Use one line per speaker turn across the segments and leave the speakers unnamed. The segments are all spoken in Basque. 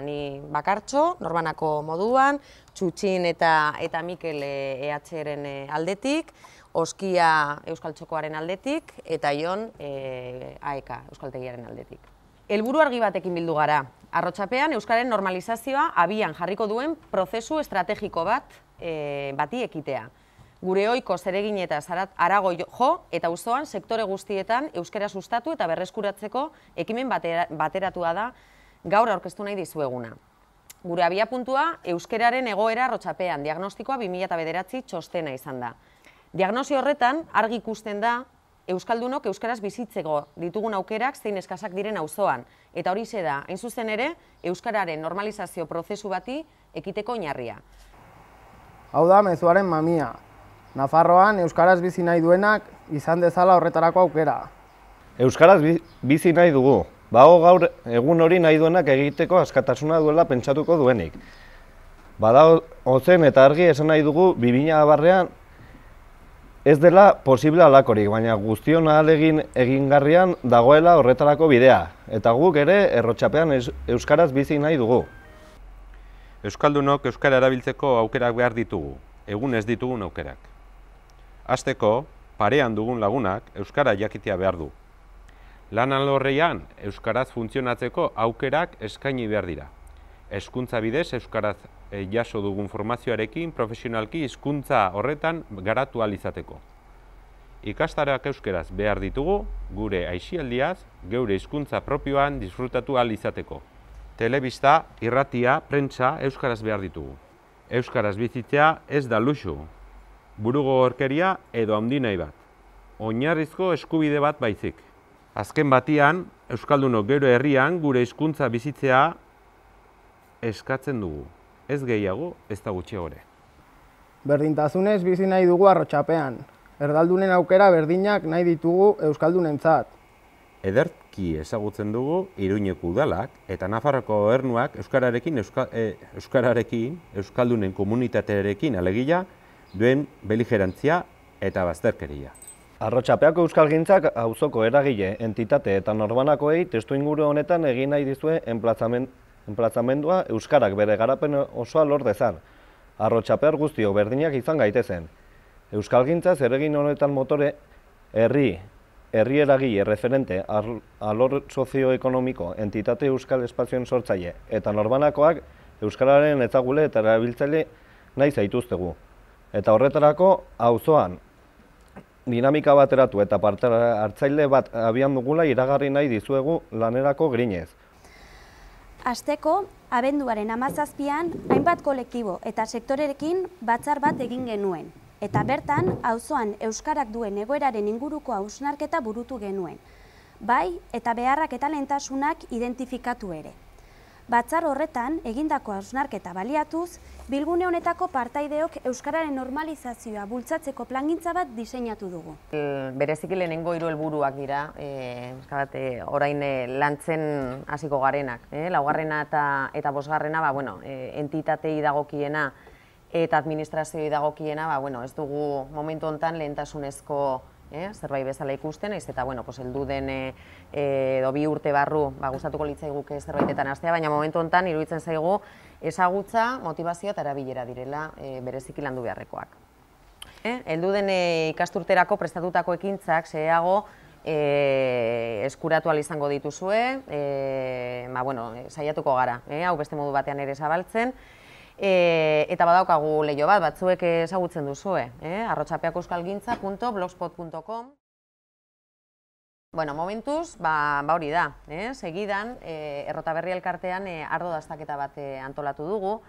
Ni bakartxo, norbanako moduan, Txutxin eta Mikel EHren aldetik, Oskia Euskal Txokoaren aldetik, eta Jon AEK Euskaltegiaren aldetik. Helburu argi batekin bildu gara. Arrotxapean Euskararen normalizazioa abian jarriko duen prozesu estrategiko bati ekitea. Gure ohiko zeregin eta harago jo eta auzoan sektore guztietan euskara sustatu eta berreskuratzeko ekimen bateratua da gaur aurkeztu nahi dizueguna. Gure abiapuntua euskararen egoera Arrotxapean diagnostikoa 2009 txostena izan da. Diagnosi horretan argi ikusten da euskaldunok euskaraz bizitzeko ditugun aukerak zein eskasak diren auzoan, eta horixe da, hain zuzen ere, euskararen normalizazio prozesu bati ekiteko oinarria.
Hau da mezuaren mamia. Nafarroan euskaraz bizi nahi duenak izan dezala horretarako aukera.
Euskaraz bizi nahi dugu. Bago gaur egun hori nahi duenak egiteko askatasuna duela pentsatuko duenik. Bada ozen eta argi esan nahi dugu 2010ean ez dela posible halakorik, baina guztion ahalegin egingarrian dagoela horretarako bidea. Eta guk ere Arrotxapean euskaraz bizi nahi dugu.
Euskaldunok euskara erabiltzeko aukerak behar ditugu, egun ez ditugun aukerak. Hasteko, parean dugun lagunak euskara jakitea behar du. Lan alorrean euskaraz funtzionatzeko aukerak eskaini behar dira. Hezkuntza bidez euskaraz jaso dugun formazioarekin profesionalki hizkuntza horretan garatu ahal izateko. Ikastaroak euskaraz behar ditugu gure aisialdiaz geure hizkuntza propioan disfrutatu ahal izateko. Telebista, irratia, prentsa euskaraz behar ditugu. Euskaraz bizitzea ez da luxu, burugogorkeria edo handi nahi bat. Oinarrizko eskubide bat baizik. Azken batian, euskaldunok geure herrian gure hizkuntza bizitzea eskatzen dugu. Ez gehiago, ez da gutxiago ere.
Berdintasunez bizi nahi dugu Arrotxapean. Erdaldunen aukera berdinak nahi ditugu euskaldunentzat.
Ederki ezagutzen dugu Iruñeko udalak eta Nafarroko gobernuak euskararekin, euskaldunen komunitatearekin alegia duen beligerantzia eta bazterkeria.
Arrotxapeako euskalgintzak auzoko eragile, entitate eta norbanakoei testuinguru honetan egin nahi dizue enplazamendua euskarak bere garapen osoa lor dezan. Arrotxapear guztiok berdinak izan gaitezen. Euskalgintza zeregin honetan motore herri eragile referente alor sozioekonomiko, entitate euskal espazioen sortzaile eta norbanakoak euskararen ezagule eta erabiltzaile nahi zaituztegu. Eta horretarako auzoan dinamika bateratu eta parte hartzaile bat abian dugula iragarri nahi dizuegu lanerako grinez.
Hasteko, abenduaren 17an hainbat kolektibo eta sektorerekin batzar bat egin genuen. Eta bertan, auzoan euskarak duen egoeraren inguruko hausnarketa burutu genuen. Bai, eta beharrak eta lehentasunak identifikatu ere. Batzar horretan, egindako hausnarketa baliatuz, bilgune honetako partaideok euskararen normalizazioa bultzatzeko plangintza bat diseinatu dugu.
Bereziki lehenengo 3 helburuak dira, orain lantzen hasiko garenak. Laugarrena eta bosgarrena, entitatei dagokiena eta administrazioi dagokiena, ez dugu momentu honetan lehentasunezko zerbait bezala ikusten, eta heldu den edo 2 urte barru gustatuko litzaiguke zerbaitetan hastea, baina momentu honetan iruditzen zaigu ezagutza, motivazioa eta erabilera direla bereziki landu beharrekoak. Heldu den ikasturterako prestatutako ekintzak xeheago eskuratu ahal izango dituzue, saiatuko gara, hau beste modu batean ere zabaltzen, eta badaukagu leiho bat, batzuek ezagutzen duzue, arrotxapeakoeuskalgintza.blogspot.com. Momentuz, hori da, segidan, Errotaberri elkartean ardo dastaketa bat antolatu dugu.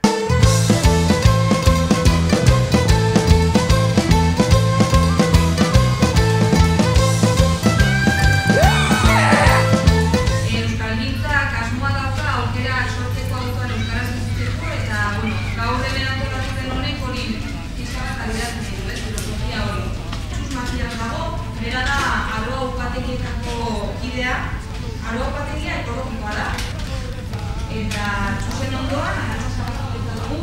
Arroa upategia ekologikoa da, eta txosten ondoan, dugu